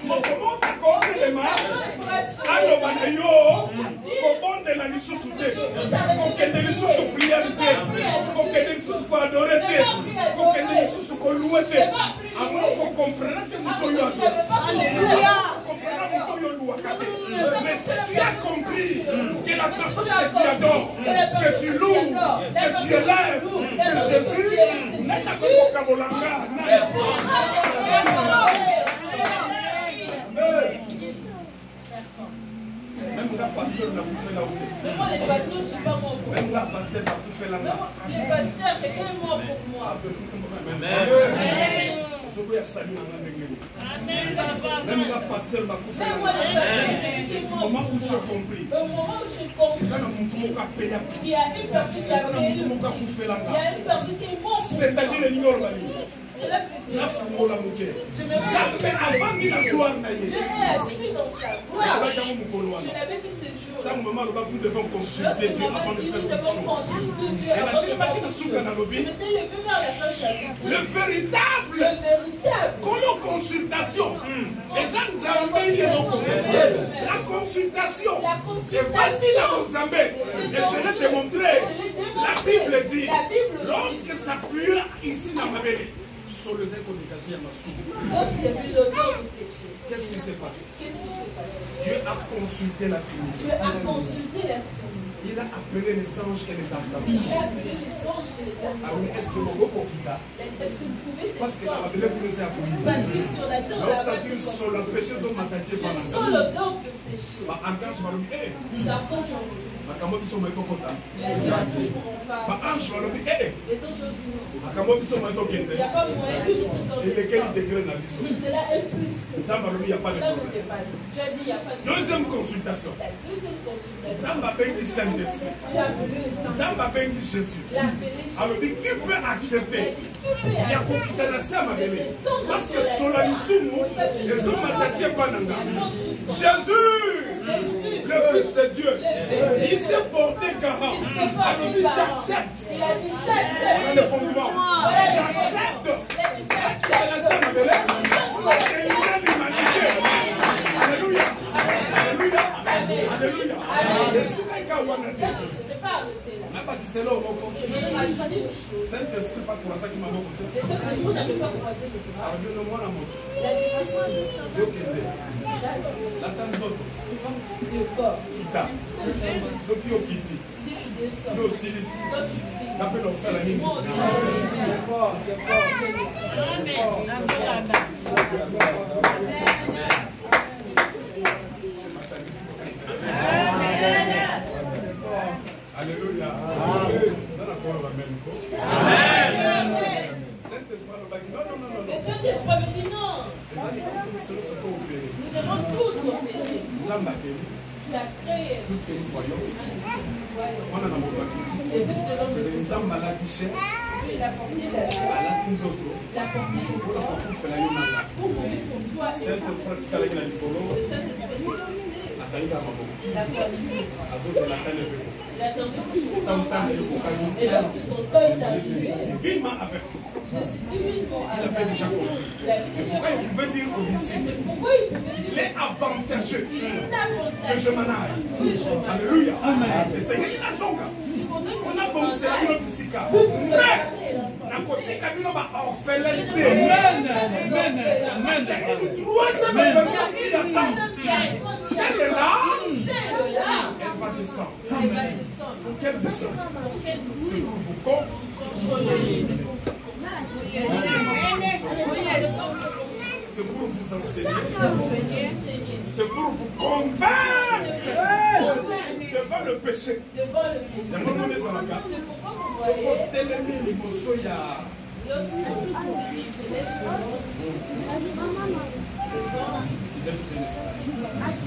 Mokomo takote le ma. Aloba na yo. Kobondela lisusu te. Kokende lisusu prière te. Kokende lisusu ko adorer te. Kokende lisusu ko louer te. Amono ko comprendre que muto yo ado. Alléluia. Comprendre muto yo louer kate. Mais si tu as compris que la personne que tu adores, que tu loues, que tu élèves, c'est Jésus, nana ko kabolanga. Même la pasteur n'a pas fait la route. Mais moi, les pasteurs, je ne suis pas mort pour Même moi. la pasteur n'a pas fait la route. Les pasteurs, quelqu'un est mort pour moi. Même la pasteur n'a pas fait Mais la moi, les route. pasteurs, quelqu'un est Au mort moment pour où j'ai moi. compris, Au moment où j'ai compris il y a un payé. qu'il y a une personne qui a payé le prix, il y a une personne qui est morte pour moi. C'est-à-dire les numéros de C'est là que je la dis. fumola muke. Je me Mais avant de la gloire naïe. Dieu est assis dans sa gloire. Je l'avais dit ce jour. Dans le moment où nous devons consulter Lorsque Dieu maman avant de dit faire nous toute devons chose. consulter Dieu Elle a avant de dit, faire Makina toute Souka chose. Nalobi. Je m'étais levé vers la fin chapitre. Le véritable Le véritable. consultation. Les Nzambe yeloko. La consultation. La Et consultation. voici la Nzambe. Et je l'ai démontré. La Bible dit, La Bible dit, lorsque ça pue ici dans ma belle. Sur le zèle qu'on dégagé à ma soupe. Lorsqu'il a vu l'odeur du péché, Qu'est-ce qui s'est passé? qu'est-ce qui s'est passé? Dieu a consulté la Trinité. Dieu a consulté la Trinité. Il a appelé les anges et les archanges. Il a appelé les anges et les Alors, archanges. est-ce que vous pouvez quitter? Est-ce que vous pouvez Parce que la descendre? Bible pour nous appuyer. Parce que sur la terre, Non, là-bas, ça dit sur le péché de ma tête. je sens l'odeur du péché. Archange va lui dire, Les archanges ont dit, makambo biso mai tokota. les anges ne pourront pas. Ange va lui dire, Les anges ont dit non. makambo biso mai tokende. Il n'y a pas moyen que nous puissions Et lequel descendre. degré na biso. Cela est plus que Nzamba lui, il n'y a pas de cela nous problème. dépasse. Tu as dit il n'y a pas de Deuxième consultation. La deuxième consultation, Nzamba bengi Saint-Esprit. tu as appelé le Saint. Nzamba bengi Jésus. Il a appelé Jésus. Alors, qui peut Il a accepter? dit tu peux Il y a accepter. kokita na sa mabele. Parce que sola lisumu, les hommes m'attatiennent pas nanga. Jésus, Jésus, le Fils de Dieu, il s'est porté garant. il s'est pas Alors, dit j'accepte. Il a dit On a j'accepte. le fondement. J'accepte. Il a dit C'est la j'accepte. sa mabele. On a délivrer l'humanité. Alléluia. Alléluia. Alléluia. Le soukaka wana te. Ça ne s'était pas arrêté là. Nabakisela omoko. Je me demande une chose. Saint-Esprit pas kurasaki maboko te. Les sept personnes n'avaient pas croisé le bras. Alors, Dieu, mwana moto. Il a dit façon de Yokende. grâce. Lata nzoto. Ils vont le corps. Kita. Soki okiti. Si tu descends, Yo osilisi. toi tu finis. Napenda osala nini? Moi aussi, Alléluia. Dans la parole amen. Saint-Esprit alobaki, non, non, non, non, le non. Saint-Esprit me dit non. Les années qui font cela sont pas opérés. Nous devons tous opérer. Nzamba keli, Tu as créé plus que nous voyons. voyons. Mwana na moto akiti. Et puis de l'homme, Nzamba alaki chair, il a porté la chair. alaki nzoto. Il a porté le Mpona corps. kokufela ye nanga. Pour lui, pour toi, et Saint-Esprit atikalaki na likolo, le Saint-Esprit est resté. atayika maboko. Il a coalisé. Azozela tane mpe. Il attendait que son Ntango temps tane arrive. ekokaki. Et lorsque son temps est arrivé, Divinement averti. Jésus divinement Il avait déjà compris. Il avait C'est déjà pourquoi il compris. pouvait dire aux disciples, C'est pourquoi il pouvait il dire est avantageux il est que avantage. je m'en aille. Oui, je m'en aille. Alléluia. Et c'est qu'il a son gars. Il faudrait que On a je bon m'en c'est aille. la bisika. Mais, na côté Camino va orphelin de. Amen. Amen. Amen. Une troisième personne qui attend. Celle-là, Celle-là, elle va descendre. elle va descendre. Pour quelle descendre? Pour quelle C'est mission? pour vous consoler. C'est pour vous C'est pour vous enseigner. enseigner. C'est pour vous convaincre devant le péché. Devant le péché. Il y a un moment donné, ça va gâter. C'est pourquoi vous C'est voyez, pour télémer les bossos, il y a. lorsque vous lève devant,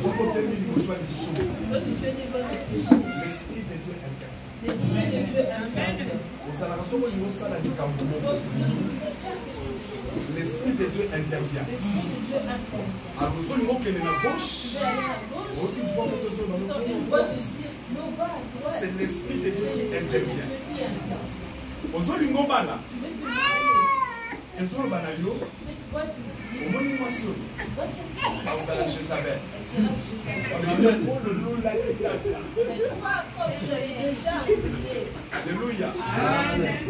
C'est pour télémer les bossos des sous. lorsque tu es devant le péché, L'esprit de Dieu intervient. l'Esprit de Dieu intervient. Ozalaka soko yosala likambo moko. Donc, lorsque tu fais quelque chose, L'esprit de Dieu intervient. l'Esprit de Dieu intervient. Alors ozolinga okende na Tu gauche, veux aller à gauche, oyoki voix moto ezoba tu entends une na voix de dire, non, va à droite. c'est l'esprit de Dieu C'est qui l'Esprit de Dieu intervient. qui intervient. Ozolinga obala, Tu veux te aller. ezoloba na yo, Cette voix te dit, omoni mwasi oyo, va cette voix. akozala Jézabel. Elle sera Jézabel. Oyo lololaki kaka. Mais toi, comme tu avais déjà révélé, Alléluia.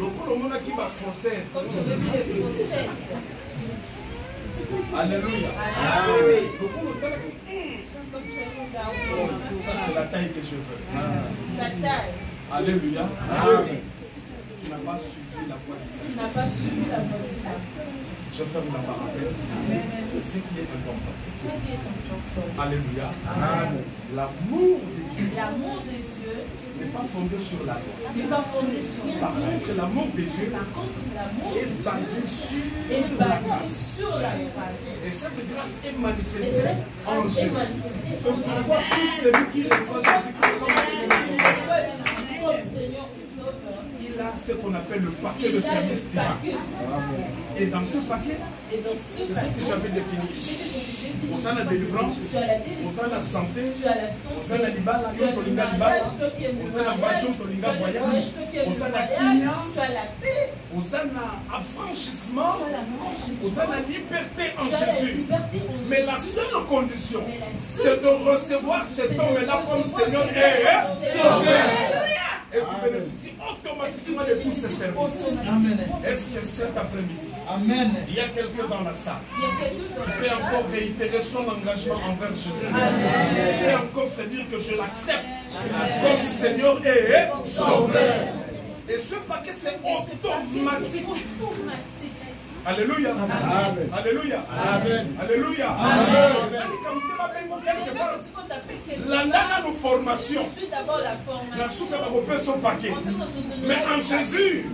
Lokola omonaki bafoncere. comme tu avais vu les faussaires, Alléluia. Amen. Lokola otalaki, Comme tu as regardé ça c'est la taille que je veux. sa taille, Alléluia. Tu n'as pas suivi la voie du tu Seigneur. n'as pas suivi la voie du Seigneur. Je ferme la parenthèse. Ce qui est important. Ce qui est important. Alléluia. L'amour de Dieu L'amour de Dieu n'est pas fondé sur la loi. n'est pas fondé sur Par la loi. contre, l'amour de Dieu Par contre, l'amour de est Dieu basé sur est la basé grâce. sur la grâce. Et cette grâce est Et manifestée cette en grâce est Jésus. manifestée C'est en pourquoi Jésus. tout celui qui reçoit Jésus-Christ comme Seigneur et Sauveur, Pourquoi Jésus, comme Seigneur et Sauveur, il a ce qu'on appelle le paquet de il a service le divin. paquet. Et dans ce paquet, Et dans ce c'est ce que paquet, j'avais défini. Au sein de la délivrance, tu as la au délivrance, sein de la santé, tu as la au sein santé, de la libala, tu as le tolinga mariage, libala, toi qui aimes au le sein de la mariage, voyage, tu tolinga as le voyage, voyage, toi qui aimes au le sein de la voyage, kinya, tu as la paix, au sein de l'affranchissement, tu as la au franchise, sein de la liberté en tu as la Jésus. liberté en Mais Jésus. la seule condition, Mais la seule c'est de recevoir cet c'est de homme-là comme recevoir Seigneur cet et homme. Sauveur. Et tu bénéficies automatiquement automatiquement de tous ces services. Est-ce que cet après-midi, il y a quelqu'un dans la salle qui peut encore réitérer son engagement envers Jésus? Il peut encore se dire que je l'accepte comme Seigneur et Sauveur. Et ce paquet, c'est automatique. Alléluia. Amen. Alléluia. Amen. Alléluia. Amen. La nana nos formations. La souka va son paquet. Mais en Jésus,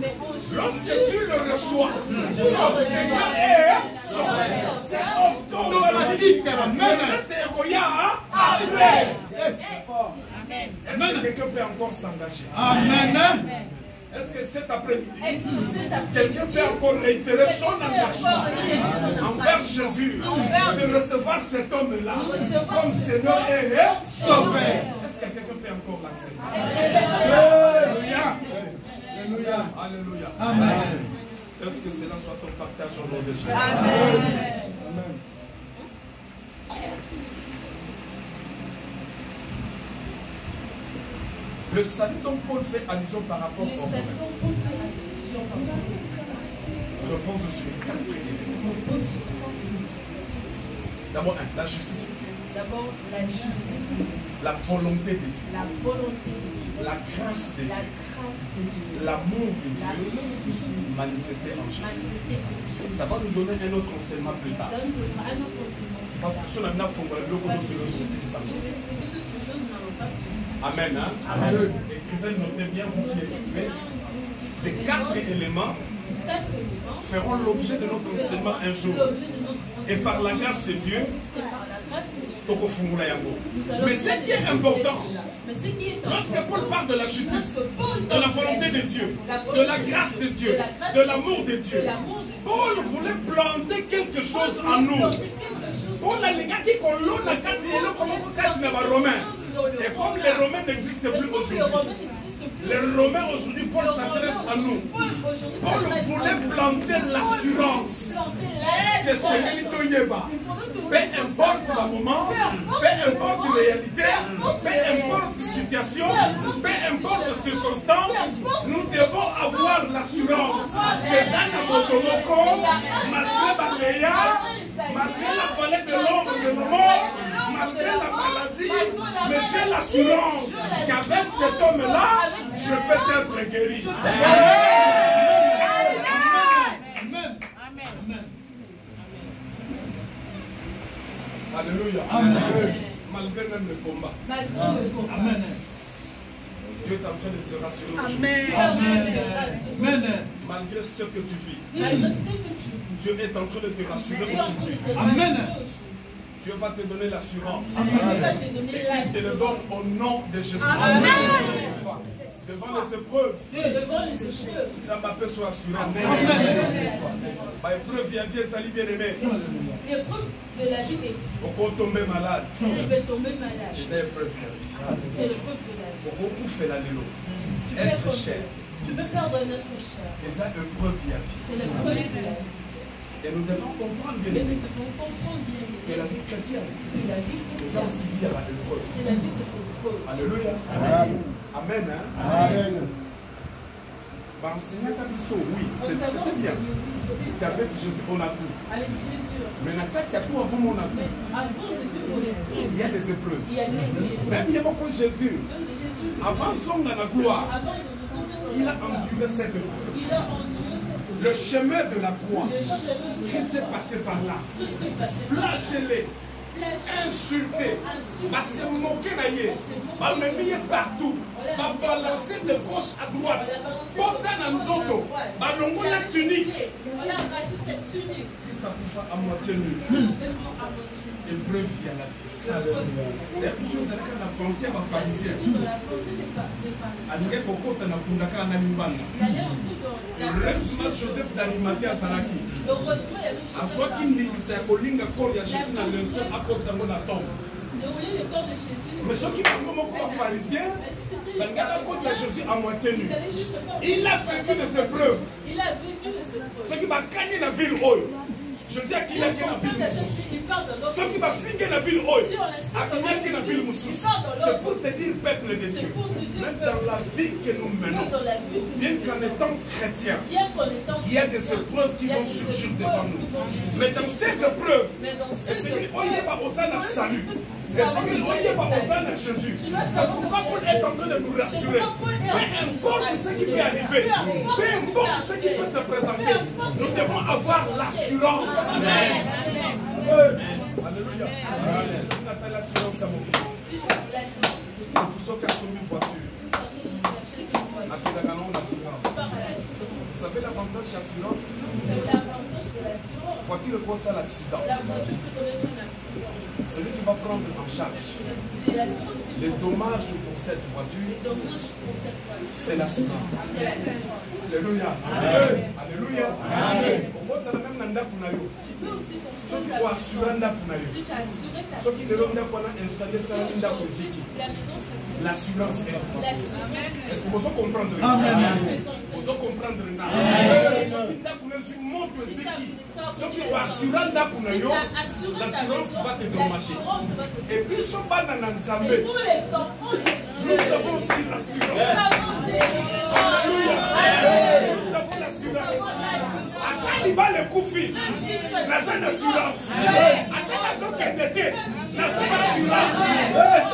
lorsque tu le reçois, comme Seigneur est Sauveur, c'est automatique. Est-ce que quelqu'un peut encore s'engager? Amen. Est-ce que cet après-midi, quelqu'un peut encore réitérer son engagement envers Jésus de recevoir cet homme-là comme Seigneur et Sauveur? Est-ce que quelqu'un peut encore l'accepter? Alléluia. Alléluia. Alléluia. Amen. Est-ce que cela soit ton partage au nom de Jésus? Amen. Amen. Le salut dont Paul fait allusion par rapport au repose sur 4 éléments. D'abord, la justice. D'abord, la justice. La volonté de Dieu. La volonté de Dieu. La grâce de Dieu. La grâce de Dieu. L'amour de Dieu manifesté en Jésus. Ça va nous donner un autre enseignement plus tard. Ça va nous donner un autre enseignement. Parce que si on a bien fondé le groupe, c'est aussi qui s'appelle. Amen. Hein? Amen. Écrivez, notez bien, vous qui écrivez. Ces 4 éléments feront l'objet de notre enseignement un jour. Et par la grâce de Dieu, mais ce qui est important, lorsque Paul parle de la justice, de la volonté de Dieu, de la grâce de Dieu, de l'amour de Dieu, Paul voulait planter quelque chose en nous. Paul a dit qu'on l'a comme Romain. Et comme les Romains n'existent plus aujourd'hui, les Romains aujourd'hui, Paul s'adresse à nous. Paul voulait planter l'assurance que c'est l'Étoyeba. Peu importe le moment, peu importe la réalité, peu importe la situation, peu importe les circonstances, nous devons avoir l'assurance que dans notre Motomoko, malgré Baléa, malgré la vallée de l'ombre de la mort, malgré la maladie, mais j'ai l'assurance qu'avec cet homme-là, je peux être guéri. Amen. Amen. Alléluia. Amen. Malgré même le combat. Amen. Dieu est en train de te rassurer aujourd'hui. Amen. Malgré ce que tu vis. Dieu est en train de te rassurer aujourd'hui. Amen. Dieu va te donner l'assurance. Et il te le donne au nom de Jésus. Amen. Devant les épreuves, Zambapé soit assuré. Par épreuve, il y a bien aimé. L'épreuve de la vie est. On peut tomber malade. Je vais tomber malade. C'est l'épreuve. C'est l'épreuve de la vie. Beaucoup fait la vélo. Tu peux perdre notre chair. Et ça, l'épreuve de la vie. C'est l'épreuve de la vie. Et nous devons comprendre bien que la vie chrétienne, c'est ça aussi vie à l'épreuve. C'est la vie de ce peuple. Alléluia. Amen. Amen. Enseignant Kabiso, oui, c'était bien. Qu'avec Jésus, on a tout. Avec Jésus. Mais dans le cas où avant on a tout, il y a des épreuves. Même il y a beaucoup de Jésus. Avant son dans la gloire, il a enduré cette épreuve. Le chemin de la croix, Christ est passé par là, flagellé, insulté, se moqué naïe, partout, balancé de gauche à droite, porté dans Nzoto, balongo la tunique. Christ a poussé à moitié nu. Épreuve il y a la vie. Et puis vous allez quand la pensée va pharisien. Alinge kokota na kundaka na limbana. Heureusement Joseph d'Arimathée azalaki. Azwaki ndingisa ya kolinga corps ya Jésus na lenso akotisa ngo na tombe. Mais ceux qui font comme pharisien, Jésus à moitié nu. Il a vécu de ses preuves. Ce qui m'a gagné la ville. Jésus a qui la ville ce qui va finir la ville c'est pour te dire peuple de Dieu. Même dans la vie que nous menons, bien qu'en étant chrétiens, il y a des épreuves qui vont surgir devant nous. Mais dans ces épreuves, et celui on y va aux ânes à salut. Et celui on y va aux ânes à Jésus. C'est pourquoi Paul est en train de nous rassurer. Peu importe ce qui peut arriver, peu importe ce qui peut se présenter, nous devons avoir l'assurance. Alléluia. Est-ce qu'on appelle l'assurance à mon vie? Tous ceux qui ont soumis une voiture. Vous savez l'avantage de l'assurance? Voiture cause à l'accident. Celui qui va prendre en charge les dommages pour cette voiture, c'est l'assurance. Alléluia. Alléluia. Pourquoi ça même nanda kunayo? Ceux qui ont assuré nanda kunayo. Ceux qui ne l'ont pas installé ça nanda koziki. L'assurance est. Est-ce que vous comprenez? Vous comprenez? Ceux qui nanda kunayo montre ziki. Ceux qui ont assuré nanda kunayo, l'assurance va te dommager. Et puis ce banana nzambe. Nous avons aussi l'assurance. Alléluia. Nous avons l'assurance. Attends, il va le koufi. La seule assurance. Attends, la seule kendete. La seule assurance.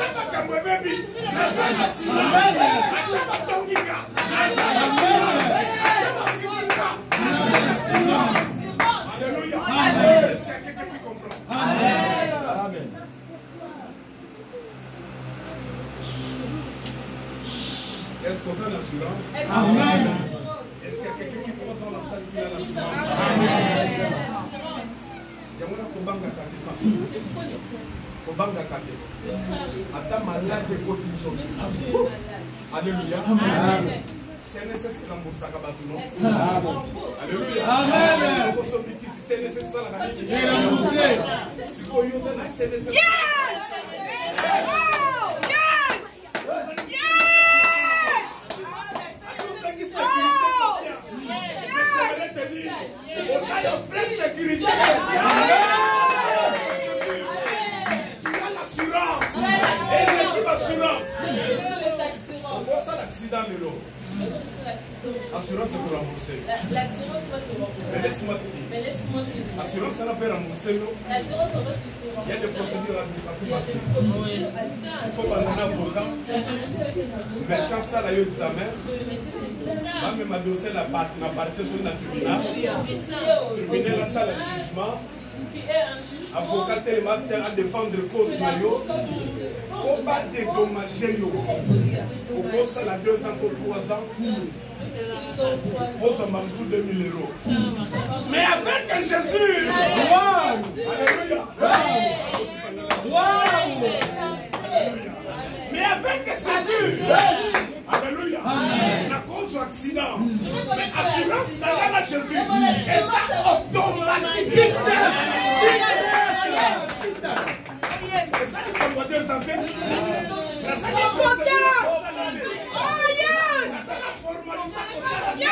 Attends, Kamwebebi. La seule assurance. Attends, Tongiga. La seule assurance. Alléluia. Est-ce qu'il y a quelqu'un qui comprend? Amen. Est-ce qu'on a l'assurance? Amen. Est-ce qu'il y a quelqu'un qui croit dans la salle qui a l'assurance? Amen. Il y a mon Kobanga Katepa. Kobanga Katepa. Ata malade de côté nous sommes. Alléluia. Amen. C'est nécessaire dans mon sac à bâton. Alléluia. Amen. C'est nécessaire dans la vie. Si vous avez c'est nécessaire. Sécurité. Tu as l'assurance. Et l'équipe assurance. On voit ça l'accident de l'eau. L'assurance c'est pour rembourser. L'assurance va te rembourser. Mais laisse-moi te dire. L'assurance ça va faire rembourser l'eau. Il y a des procédures administratives. Il faut prendre un avocat. Médecin ça là examen. Même ma dossier la partie sur la tribunal. Tribunal la salle de jugement. Avocat tellement à défendre cause maillot. On va dédommager yo. Au cours de la 2 ans ou 3 ans. Faut s'en sous 2000 €. Mais avec Jésus. Alléluia. Mais avec Jésus. Alléluia. La cause du accident. Mais assurance dans la Jésus. Et ça automatique. C'est ça qui t'envoie 2 antennes. La salle de compteur. Oh yes. La salle de formalité. Yes.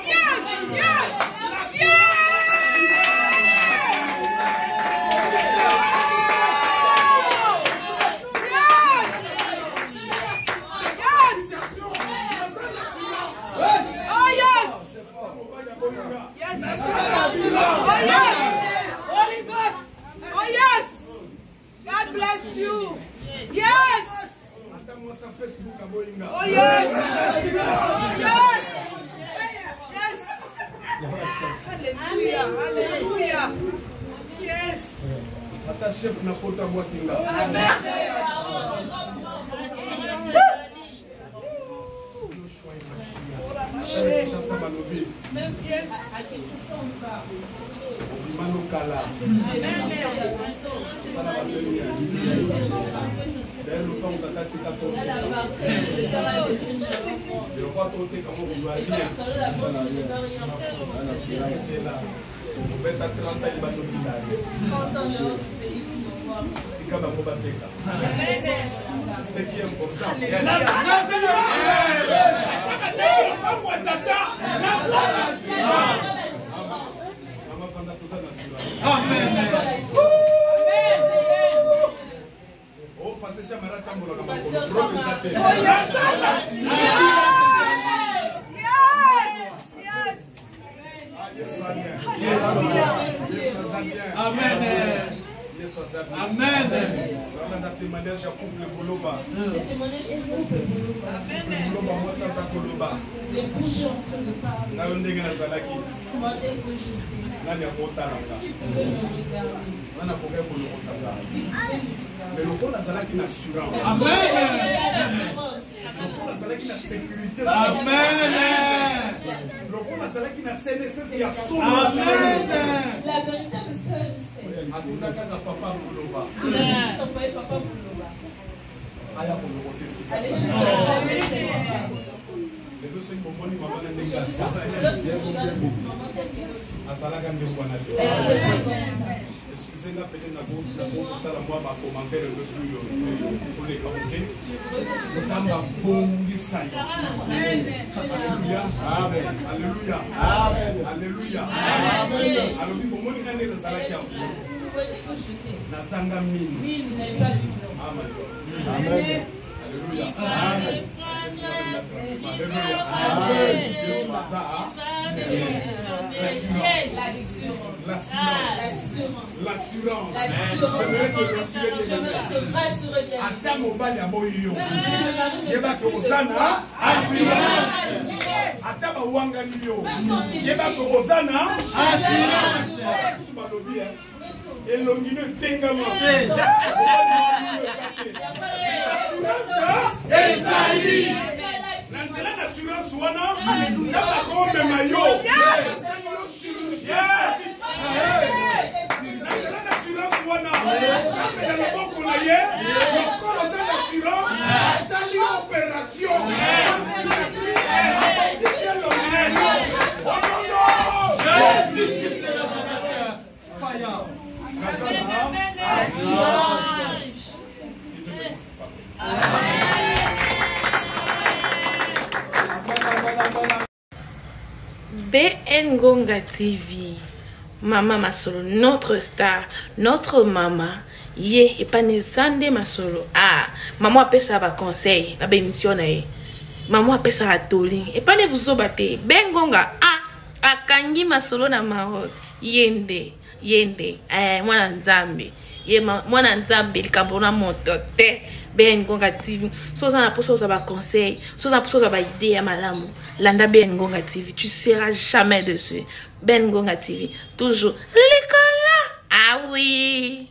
Yes. Yes. God bless you. Yes. Oh yes. Oh yes. Yes. Hallelujah. Hallelujah. Yes. Ata chef na pota boakinga. Amen. Même si à quelque chose on parle. Manokala. Sana bateli. D'ailleurs le temps tata tika to. Le roi tote comme vous voyez. On va être à 30 ans il va nous dire. 30 ans dans ce pays tu me vois. Tika bango bateka. Ce qui est important. atambolaka makolo profesa te Yesu aza bien. Yesu aza bien. Amen. Yesu aza bien. Amen. On a témoignage à couple Koloba. Koloba moi ça ça Koloba. Les bouches en train de parler. Na ndenge na zalaki. Comment est-ce que je Nani akotalanga. Nana koke ko lokotanga. Mais le corps nazalaki na assurance. Amen. Le corps nazalaki na sécurité. Amen. Le corps nazalaki na CNSS ya son. Amen. La véritable seule, c'est. Atundaka na papa Koloba. Il a juste envoyé papa Koloba. Aya ko lokote sika. Allez chez papa, c'est papa. Le besoin de mon maman na ndenga sa. Lorsque tu regardes cette maman telle qu'elle est, Azalaka ndeko na te. elle était pas comme ça. Excusez-moi peut-être na bo sala moi ba commentaire le plus yo pour les kabuke. Nzamba bongisa yo. Alléluia. Amen. Alléluia. Amen. Alléluia. Amen. Alobi bomoni ngane ezalaki ya. Vous pouvez dire que je t'aime. Na sanga mino. Tu n'avais pas du blanc. Amen. Amen. Alléluia. Amen. Alléluia. Amen. Jésus aza. L'assurance. J'aimerais te rassurer bien. Ata mobali aboyo. Yeba ko ozana assurance. Ata ba wangani yo. Yeba ko ozana assurance. Balobi elongi no tengama. Assurance ezali. Nanzela l'assurance wana. Zaba ko mema yo. L'assurance wana na loboko na ye lokolo za l'assurance asali opération BN Ngonga TV, Maman Masolo, notre star, notre maman. Ye, et pas ne sande Masolo. Ah, maman appelle ça va conseil, la bémission na ye. Maman appelle ça à toli. Et pas ne vous obate. BN Ngonga, ah, akangi Masolo na maro. Yende, mwana nzambe. Ye mwana nzambe likambo na moto te. BN Ngonga TV. Soza na poso za ba conseil, soza na poso za ba idée ya malamu. Landa BN Ngonga TV, tu seras jamais dessus. BN Ngonga TV, toujours l'école là. Ah oui.